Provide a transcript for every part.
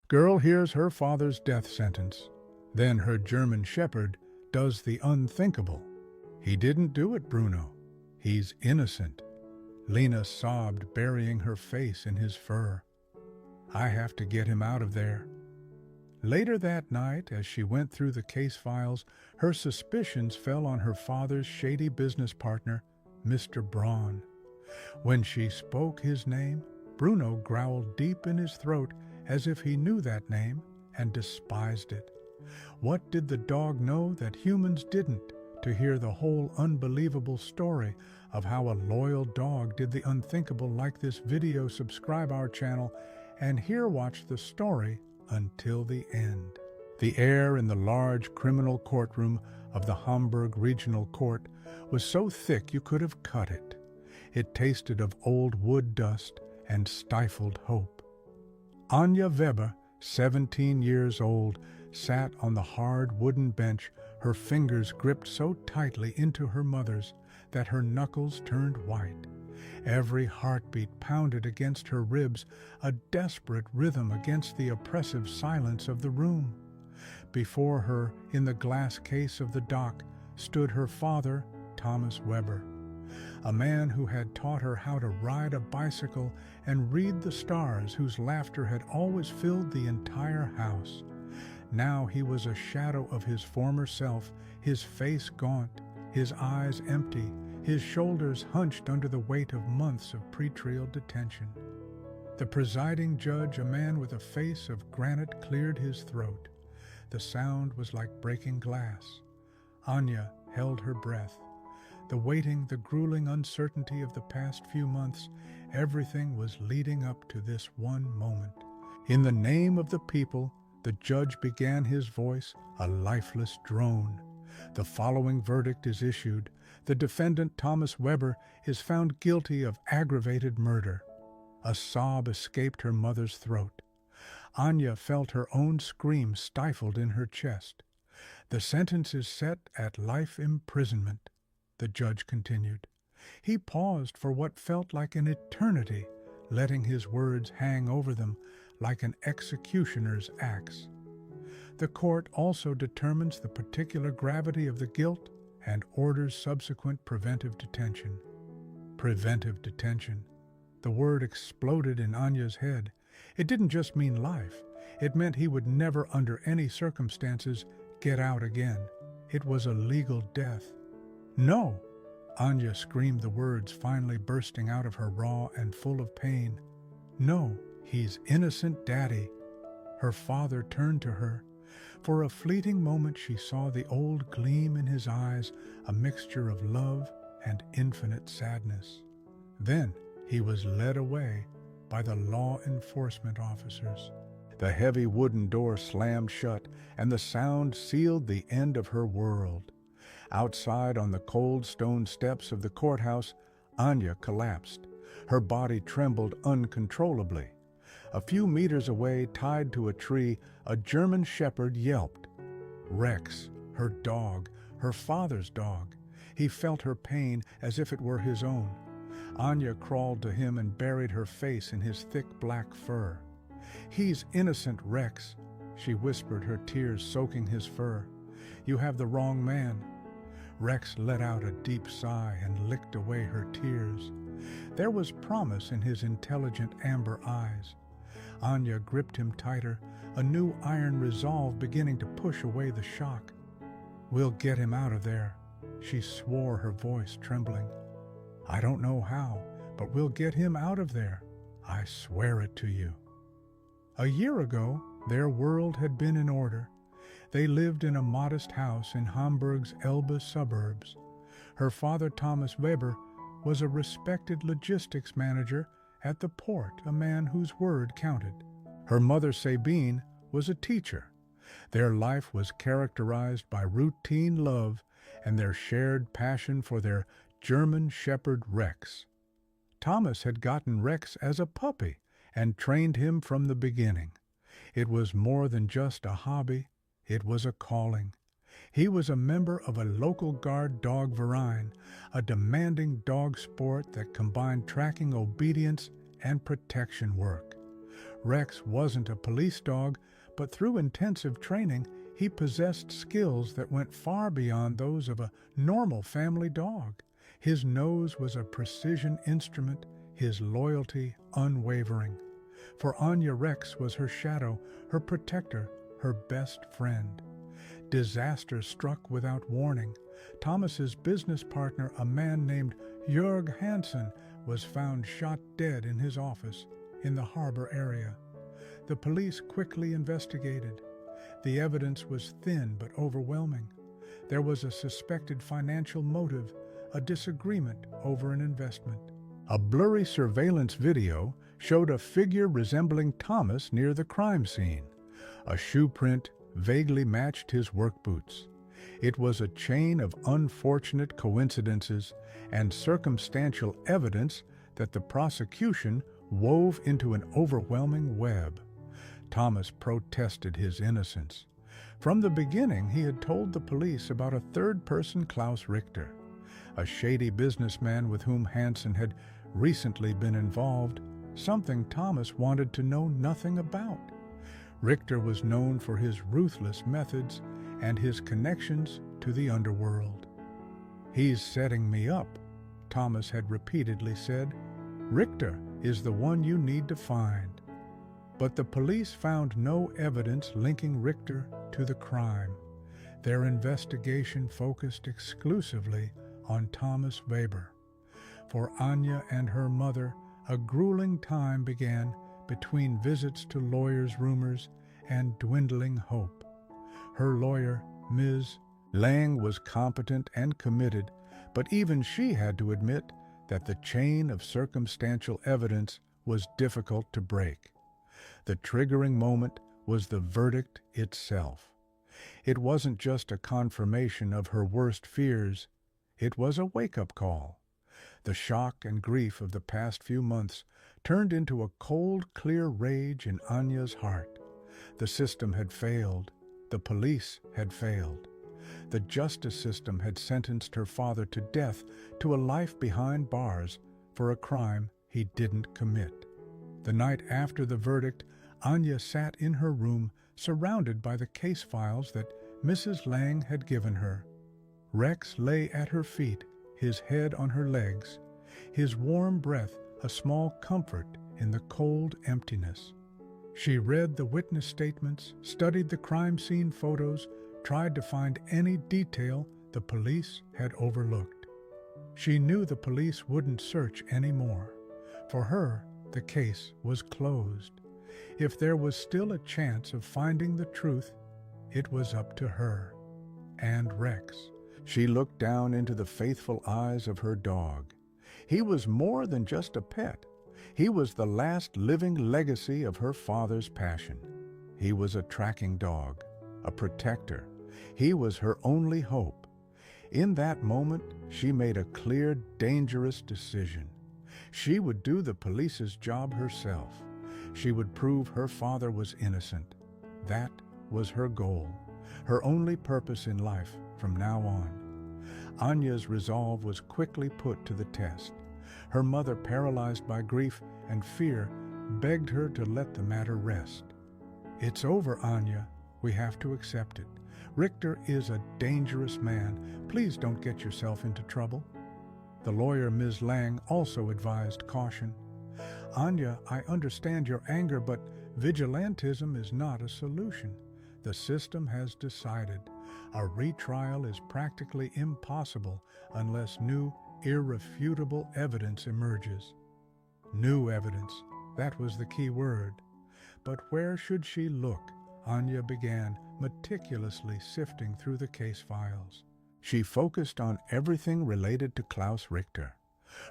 Girl hears her father's death sentence. Then her German shepherd does the unthinkable. He didn't do it, Bruno. He's innocent. Lena sobbed, burying her face in his fur. I have to get him out of there. Later that night, as she went through the case files, her suspicions fell on her father's shady business partner, Mr. Braun. When she spoke his name, Bruno growled deep in his throat as if he knew that name and despised it. What did the dog know that humans didn't? To hear the whole unbelievable story of how a loyal dog did the unthinkable, like this video, subscribe our channel, and here watch the story until the end. The air in the large criminal courtroom of the Hamburg Regional Court was so thick you could have cut it. It tasted of old wood dust and stifled hope. Anja Weber, 17 years old, sat on the hard wooden bench, her fingers gripped so tightly into her mother's that her knuckles turned white. Every heartbeat pounded against her ribs, a desperate rhythm against the oppressive silence of the room. Before her, in the glass case of the dock, stood her father, Thomas Weber, a man who had taught her how to ride a bicycle and read the stars, whose laughter had always filled the entire house. Now he was a shadow of his former self, his face gaunt, his eyes empty, his shoulders hunched under the weight of months of pretrial detention. The presiding judge, a man with a face of granite, cleared his throat. The sound was like breaking glass. Anya held her breath. The waiting, the grueling uncertainty of the past few months, everything was leading up to this one moment. In the name of the people, the judge began, his voice a lifeless drone. The following verdict is issued. The defendant, Thomas Weber, is found guilty of aggravated murder. A sob escaped her mother's throat. Anya felt her own scream stifled in her chest. The sentence is set at life imprisonment, the judge continued. He paused for what felt like an eternity, letting his words hang over them like an executioner's axe. The court also determines the particular gravity of the guilt and orders subsequent preventive detention. Preventive detention. The word exploded in Anya's head. It didn't just mean life. It meant he would never, under any circumstances, get out again. It was a legal death. No! Anya screamed, the words finally bursting out of her, raw and full of pain. No, he's innocent, Daddy. Her father turned to her. For a fleeting moment she saw the old gleam in his eyes, a mixture of love and infinite sadness. Then he was led away by the law enforcement officers. The heavy wooden door slammed shut, and the sound sealed the end of her world. Outside on the cold stone steps of the courthouse, Anya collapsed. Her body trembled uncontrollably. A few meters away, tied to a tree, a German shepherd yelped. Rex, her dog, her father's dog. He felt her pain as if it were his own. Anya crawled to him and buried her face in his thick black fur. He's innocent, Rex, she whispered, her tears soaking his fur. You have the wrong man. Rex let out a deep sigh and licked away her tears. There was promise in his intelligent amber eyes. Anya gripped him tighter, a new iron resolve beginning to push away the shock. We'll get him out of there, she swore, her voice trembling. I don't know how, but we'll get him out of there. I swear it to you. A year ago, their world had been in order. They lived in a modest house in Hamburg's Elbe suburbs. Her father, Thomas Weber, was a respected logistics manager at the port, a man whose word counted. Her mother, Sabine, was a teacher. Their life was characterized by routine love and their shared passion for their German shepherd Rex. Thomas had gotten Rex as a puppy and trained him from the beginning. It was more than just a hobby, it was a calling. He was a member of a local guard dog Verein, a demanding dog sport that combined tracking, obedience, and protection work. Rex wasn't a police dog, but through intensive training, he possessed skills that went far beyond those of a normal family dog. His nose was a precision instrument, his loyalty unwavering. For Anya, Rex was her shadow, her protector, her best friend. Disaster struck without warning. Thomas's business partner, a man named Jörg Hansen, was found shot dead in his office in the harbor area. The police quickly investigated. The evidence was thin but overwhelming. There was a suspected financial motive, a disagreement over an investment. A blurry surveillance video showed a figure resembling Thomas near the crime scene. A shoe print vaguely matched his work boots. It was a chain of unfortunate coincidences and circumstantial evidence that the prosecution wove into an overwhelming web. Thomas protested his innocence. From the beginning, he had told the police about a third-person Klaus Richter, a shady businessman with whom Hansen had recently been involved, something Thomas wanted to know nothing about. Richter was known for his ruthless methods and his connections to the underworld. "He's setting me up," Thomas had repeatedly said. "Richter is the one you need to find." But the police found no evidence linking Richter to the crime. Their investigation focused exclusively on Thomas Weber. For Anya and her mother, a grueling time began between visits to lawyers' rumors and dwindling hope. Her lawyer, Ms. Lang, was competent and committed, but even she had to admit that the chain of circumstantial evidence was difficult to break. The triggering moment was the verdict itself. It wasn't just a confirmation of her worst fears, it was a wake-up call. The shock and grief of the past few months turned into a cold, clear rage in Anya's heart. The system had failed. The police had failed. The justice system had sentenced her father to death, to a life behind bars, for a crime he didn't commit. The night after the verdict, Anya sat in her room, surrounded by the case files that Mrs. Lang had given her. Rex lay at her feet, his head on her legs, his warm breath a small comfort in the cold emptiness. She read the witness statements, studied the crime scene photos, tried to find any detail the police had overlooked. She knew the police wouldn't search anymore. For her, the case was closed. If there was still a chance of finding the truth, it was up to her and Rex. She looked down into the faithful eyes of her dog. He was more than just a pet. He was the last living legacy of her father's passion. He was a tracking dog, a protector. He was her only hope. In that moment, she made a clear, dangerous decision. She would do the police's job herself. She would prove her father was innocent. That was her goal, her only purpose in life from now on. Anya's resolve was quickly put to the test. Her mother, paralyzed by grief and fear, begged her to let the matter rest. "It's over, Anya. We have to accept it. Richter is a dangerous man. Please don't get yourself into trouble." The lawyer, Ms. Lang, also advised caution. "Anya, I understand your anger, but vigilantism is not a solution. The system has decided. A retrial is practically impossible unless new, irrefutable evidence emerges." New evidence, that was the key word. But where should she look? Anya began meticulously sifting through the case files. She focused on everything related to Klaus Richter.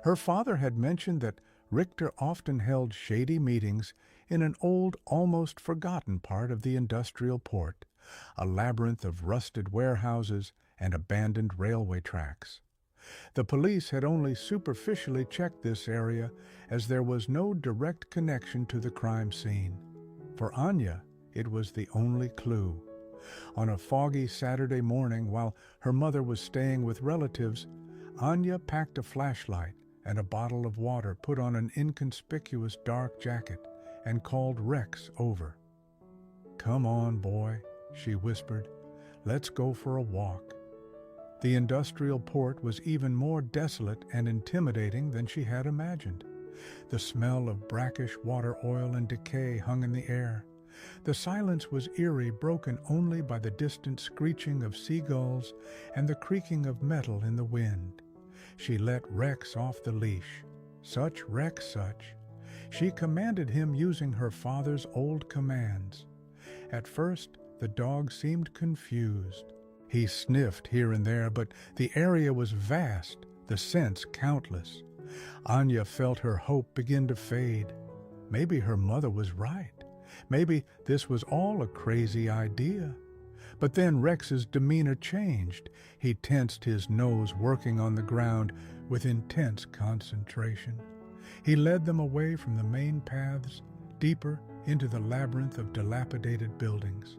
Her father had mentioned that Richter often held shady meetings in an old, almost forgotten part of the industrial port, a labyrinth of rusted warehouses and abandoned railway tracks. The police had only superficially checked this area, as there was no direct connection to the crime scene. For Anya, it was the only clue. On a foggy Saturday morning, while her mother was staying with relatives, Anya packed a flashlight and a bottle of water, put on an inconspicuous dark jacket, and called Rex over. "Come on, boy," she whispered. "Let's go for a walk." The industrial port was even more desolate and intimidating than she had imagined. The smell of brackish water oil and decay hung in the air. The silence was eerie, broken only by the distant screeching of seagulls and the creaking of metal in the wind. She let Rex off the leash. Such Rex, such. She commanded him using her father's old commands. At first, the dog seemed confused. He sniffed here and there, but the area was vast, the scents countless. Anya felt her hope begin to fade. Maybe her mother was right. Maybe this was all a crazy idea. But then Rex's demeanor changed. He tensed his nose, working on the ground with intense concentration. He led them away from the main paths, deeper into the labyrinth of dilapidated buildings.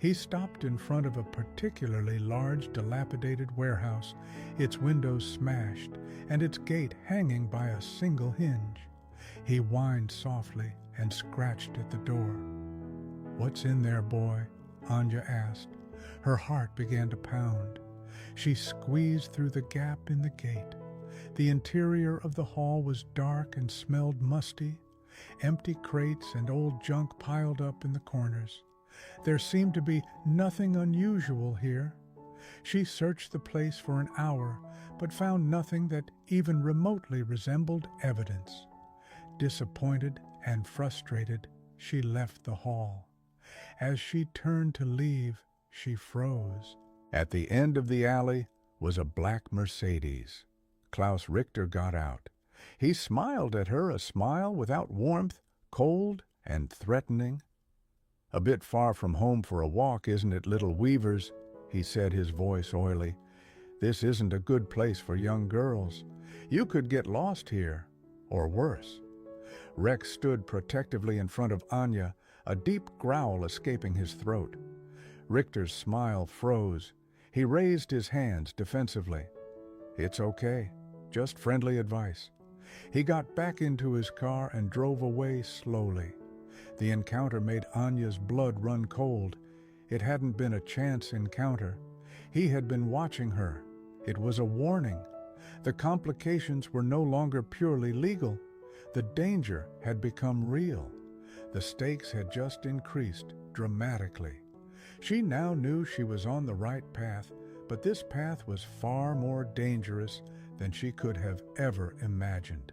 He stopped in front of a particularly large dilapidated warehouse, its windows smashed and its gate hanging by a single hinge. He whined softly and scratched at the door. "What's in there, boy?" Anya asked. Her heart began to pound. She squeezed through the gap in the gate. The interior of the hall was dark and smelled musty. Empty crates and old junk piled up in the corners. There seemed to be nothing unusual here. She searched the place for an hour, but found nothing that even remotely resembled evidence. Disappointed and frustrated, she left the hall. As she turned to leave, she froze. At the end of the alley was a black Mercedes. Klaus Richter got out. He smiled at her, a smile without warmth, cold and threatening. "A bit far from home for a walk, isn't it, little weavers?" he said, his voice oily. "This isn't a good place for young girls. You could get lost here, or worse." Rex stood protectively in front of Anya, a deep growl escaping his throat. Richter's smile froze. He raised his hands defensively. "It's okay. Just friendly advice." He got back into his car and drove away slowly. The encounter made Anya's blood run cold. It hadn't been a chance encounter. He had been watching her. It was a warning. The complications were no longer purely legal. The danger had become real. The stakes had just increased dramatically. She now knew she was on the right path, but this path was far more dangerous than she could have ever imagined.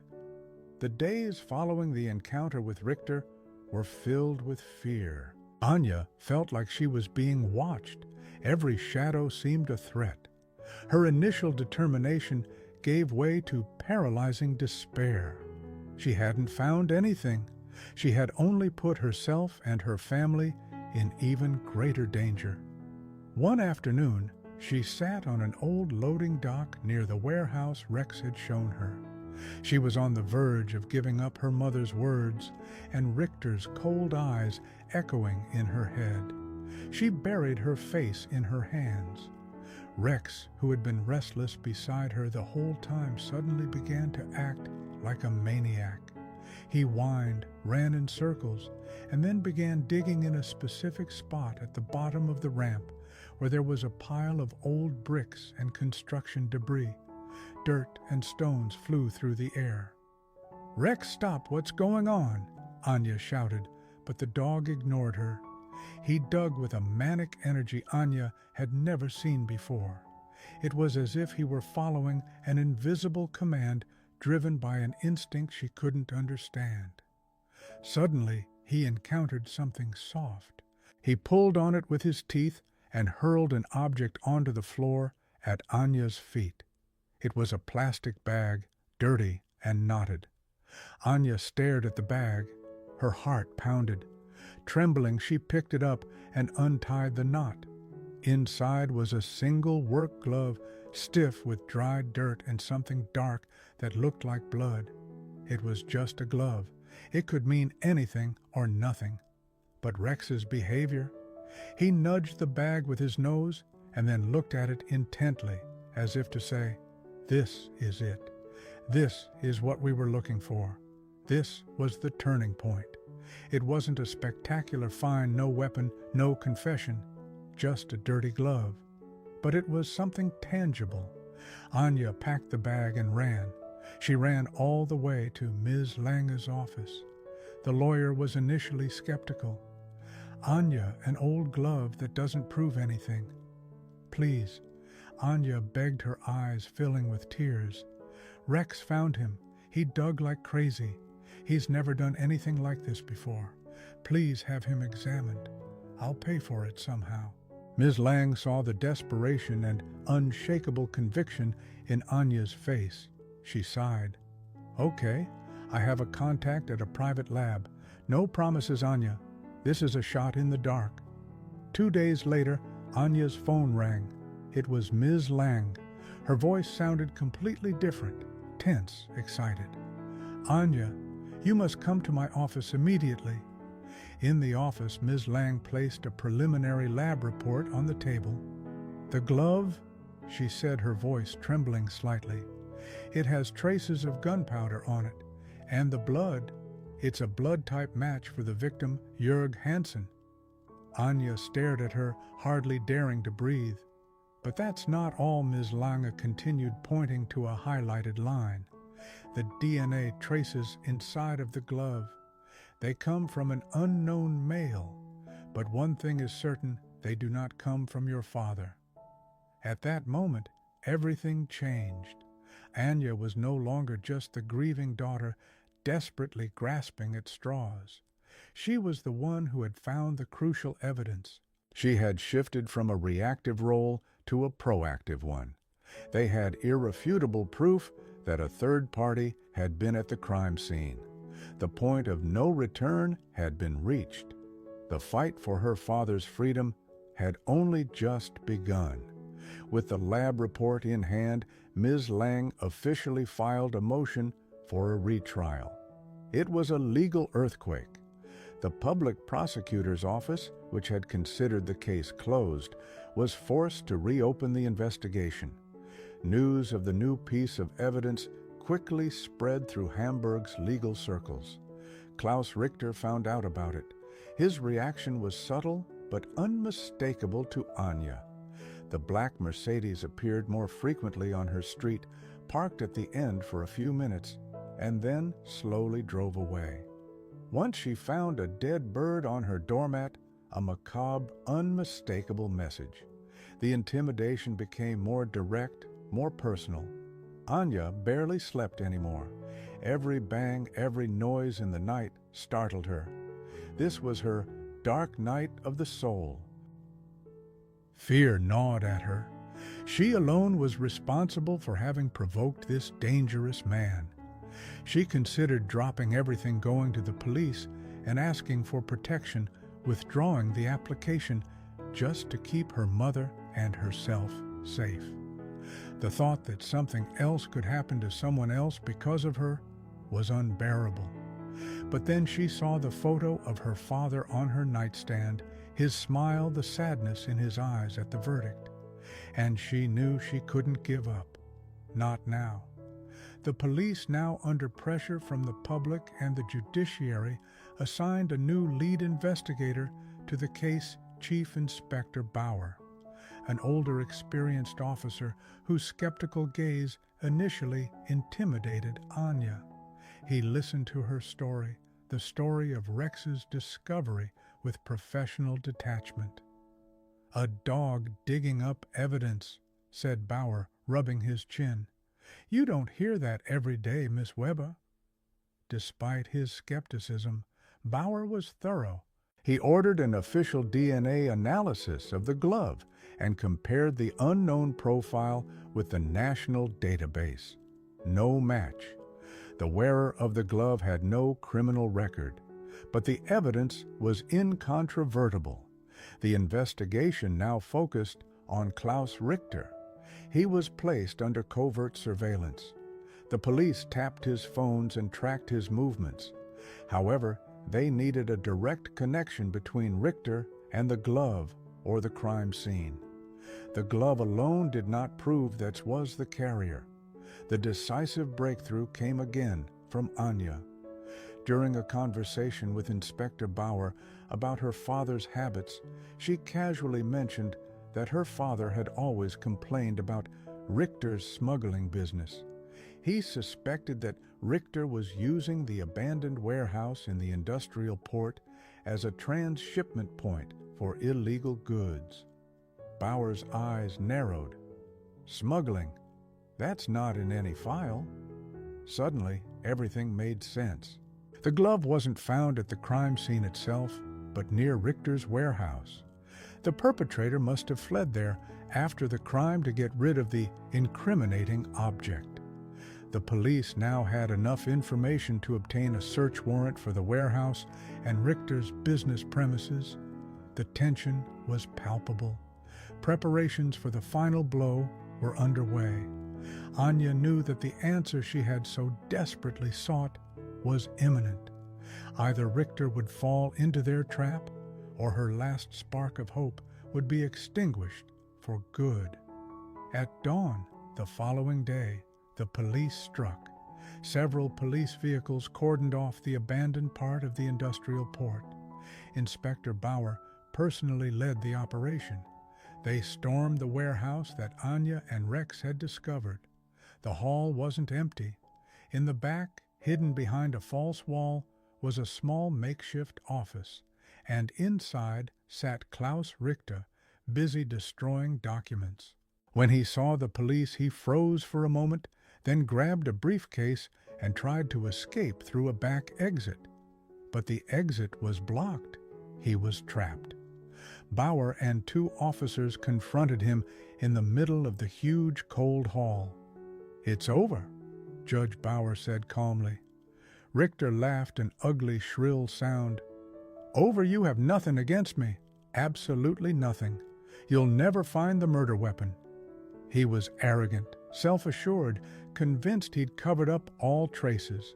The days following the encounter with Richter were filled with fear. Anya felt like she was being watched. Every shadow seemed a threat. Her initial determination gave way to paralyzing despair. She hadn't found anything. She had only put herself and her family in even greater danger. One afternoon, she sat on an old loading dock near the warehouse Rex had shown her. She was on the verge of giving up her mother's words, and Richter's cold eyes echoing in her head. She buried her face in her hands. Rex, who had been restless beside her the whole time, suddenly began to act like a maniac. He whined, ran in circles, and then began digging in a specific spot at the bottom of the ramp where there was a pile of old bricks and construction debris. Dirt and stones flew through the air. "Rex, stop! What's going on?" Anya shouted, but the dog ignored her. He dug with a manic energy Anya had never seen before. It was as if he were following an invisible command driven by an instinct she couldn't understand. Suddenly, he encountered something soft. He pulled on it with his teeth and hurled an object onto the floor at Anya's feet. It was a plastic bag, dirty and knotted. Anya stared at the bag. Her heart pounded. Trembling, she picked it up and untied the knot. Inside was a single work glove, stiff with dried dirt and something dark that looked like blood. It was just a glove. It could mean anything or nothing. But Rex's behavior? He nudged the bag with his nose and then looked at it intently, as if to say, "This is it. This is what we were looking for. This was the turning point." It wasn't a spectacular find, no weapon, no confession, just a dirty glove. But it was something tangible. Anya packed the bag and ran. She ran all the way to Ms. Lange's office. The lawyer was initially skeptical. "Anya, an old glove that doesn't prove anything." "Please," Anya begged, her eyes filling with tears. "Rex found him. He dug like crazy. He's never done anything like this before. Please have him examined. I'll pay for it somehow." Ms. Lang saw the desperation and unshakable conviction in Anya's face. She sighed. "Okay, I have a contact at a private lab. No promises, Anya. This is a shot in the dark." 2 days later, Anya's phone rang. It was Ms. Lang. Her voice sounded completely different, tense, excited. "Anya, you must come to my office immediately." In the office, Ms. Lang placed a preliminary lab report on the table. "The glove," she said, her voice trembling slightly. "It has traces of gunpowder on it. And the blood, it's a blood-type match for the victim, Jörg Hansen." Anya stared at her, hardly daring to breathe. "But that's not all," Ms. Lange continued, pointing to a highlighted line. "The DNA traces inside of the glove. They come from an unknown male, but one thing is certain, they do not come from your father." At that moment, everything changed. Anya was no longer just the grieving daughter, desperately grasping at straws. She was the one who had found the crucial evidence. She had shifted from a reactive role to a proactive one. They had irrefutable proof that a third party had been at the crime scene. The point of no return had been reached. The fight for her father's freedom had only just begun. With the lab report in hand, Ms. Lang officially filed a motion for a retrial. It was a legal earthquake. The public prosecutor's office, which had considered the case closed, was forced to reopen the investigation. News of the new piece of evidence quickly spread through Hamburg's legal circles. Klaus Richter found out about it. His reaction was subtle but unmistakable to Anya. The black Mercedes appeared more frequently on her street, parked at the end for a few minutes, and then slowly drove away. Once she found a dead bird on her doormat, a macabre, unmistakable message. The intimidation became more direct, more personal. Anya barely slept anymore. Every bang, every noise in the night startled her. This was her dark night of the soul. Fear gnawed at her. She alone was responsible for having provoked this dangerous man. She considered dropping everything, going to the police, and asking for protection, withdrawing the application just to keep her mother and herself safe. The thought that something else could happen to someone else because of her was unbearable. But then she saw the photo of her father on her nightstand, his smile, the sadness in his eyes at the verdict. And she knew she couldn't give up. Not now. The police, now under pressure from the public and the judiciary, assigned a new lead investigator to the case, Chief Inspector Bauer, an older, experienced officer whose skeptical gaze initially intimidated Anya. He listened to her story, the story of Rex's discovery, with professional detachment. "A dog digging up evidence," said Bauer, rubbing his chin. "You don't hear that every day, Miss Weber." Despite his skepticism, Bauer was thorough. He ordered an official DNA analysis of the glove and compared the unknown profile with the national database. No match. The wearer of the glove had no criminal record, but the evidence was incontrovertible. The investigation now focused on Klaus Richter. He was placed under covert surveillance. The police tapped his phones and tracked his movements. However, they needed a direct connection between Richter and the glove or the crime scene. The glove alone did not prove that was the carrier. The decisive breakthrough came again from Anya. During a conversation with Inspector Bauer about her father's habits, she casually mentioned that her father had always complained about Richter's smuggling business. He suspected that Richter was using the abandoned warehouse in the industrial port as a transshipment point for illegal goods. Bauer's eyes narrowed. Smuggling? That's not in any file. Suddenly, everything made sense. The glove wasn't found at the crime scene itself, but near Richter's warehouse. The perpetrator must have fled there after the crime to get rid of the incriminating object. The police now had enough information to obtain a search warrant for the warehouse and Richter's business premises. The tension was palpable. Preparations for the final blow were underway. Anya knew that the answer she had so desperately sought was imminent. Either Richter would fall into their trap, or her last spark of hope would be extinguished for good. At dawn the following day, the police struck. Several police vehicles cordoned off the abandoned part of the industrial port. Inspector Bauer personally led the operation. They stormed the warehouse that Anya and Rex had discovered. The hall wasn't empty. In the back, hidden behind a false wall, was a small makeshift office, and inside sat Klaus Richter, busy destroying documents. When he saw the police, he froze for a moment, then grabbed a briefcase and tried to escape through a back exit. But the exit was blocked. He was trapped. Bauer and two officers confronted him in the middle of the huge, cold hall. "It's over," Judge Bauer said calmly. Richter laughed an ugly, shrill sound. "Over? You have nothing against me. Absolutely nothing. You'll never find the murder weapon." He was arrogant, self-assured, convinced he'd covered up all traces.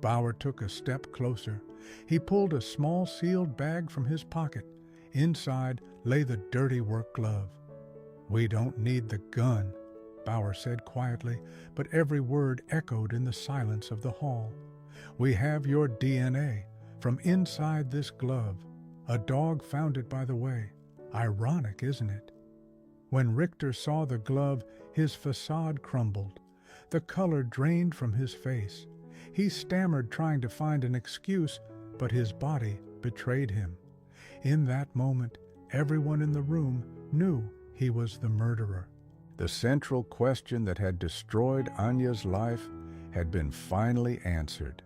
Bauer took a step closer. He pulled a small sealed bag from his pocket. Inside lay the dirty work glove. "We don't need the gun," Bauer said quietly, but every word echoed in the silence of the hall. "We have your DNA from inside this glove. A dog found it, by the way. Ironic, isn't it?" When Richter saw the glove, his facade crumbled. The color drained from his face. He stammered, trying to find an excuse, but his body betrayed him. In that moment, everyone in the room knew he was the murderer. The central question that had destroyed Anya's life had been finally answered.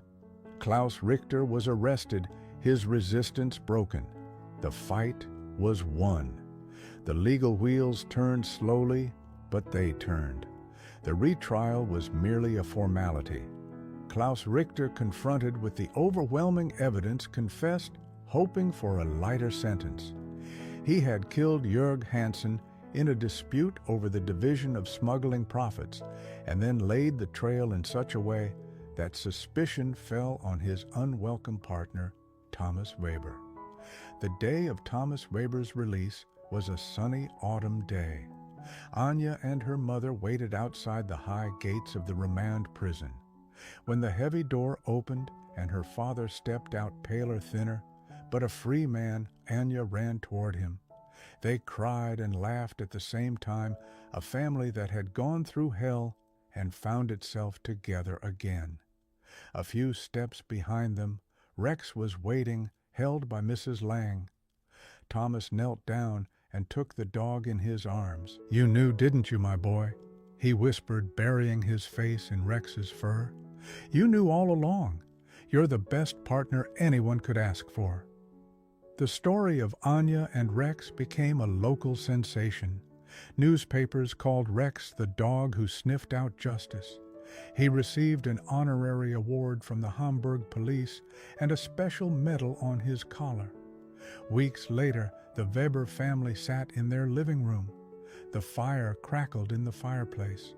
Klaus Richter was arrested, his resistance broken. The fight was won. The legal wheels turned slowly, but they turned. The retrial was merely a formality. Klaus Richter, confronted with the overwhelming evidence, confessed, hoping for a lighter sentence. He had killed Jörg Hansen in a dispute over the division of smuggling profits, and then laid the trail in such a way that suspicion fell on his unwelcome partner, Thomas Weber. The day of Thomas Weber's release was a sunny autumn day. Anya and her mother waited outside the high gates of the remand prison. When the heavy door opened and her father stepped out, paler, thinner, but a free man, Anya ran toward him. They cried and laughed at the same time, a family that had gone through hell and found itself together again. A few steps behind them, Rex was waiting, held by Mrs. Lang. Thomas knelt down and took the dog in his arms. "You knew, didn't you, my boy?" he whispered, burying his face in Rex's fur. "You knew all along. You're the best partner anyone could ask for." The story of Anya and Rex became a local sensation. Newspapers called Rex the dog who sniffed out justice. He received an honorary award from the Hamburg police and a special medal on his collar. Weeks later, the Weber family sat in their living room. The fire crackled in the fireplace.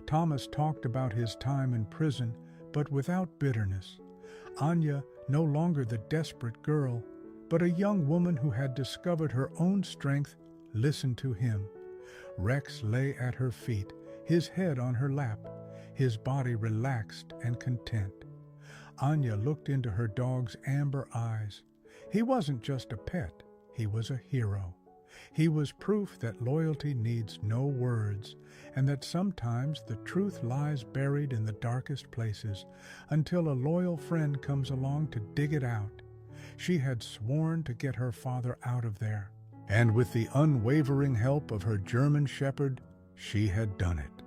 Thomas talked about his time in prison, but without bitterness. Anya, no longer the desperate girl, but a young woman who had discovered her own strength, listened to him. Rex lay at her feet, his head on her lap, his body relaxed and content. Anya looked into her dog's amber eyes. He wasn't just a pet, he was a hero. He was proof that loyalty needs no words, and that sometimes the truth lies buried in the darkest places until a loyal friend comes along to dig it out. She had sworn to get her father out of there, and with the unwavering help of her German shepherd, she had done it.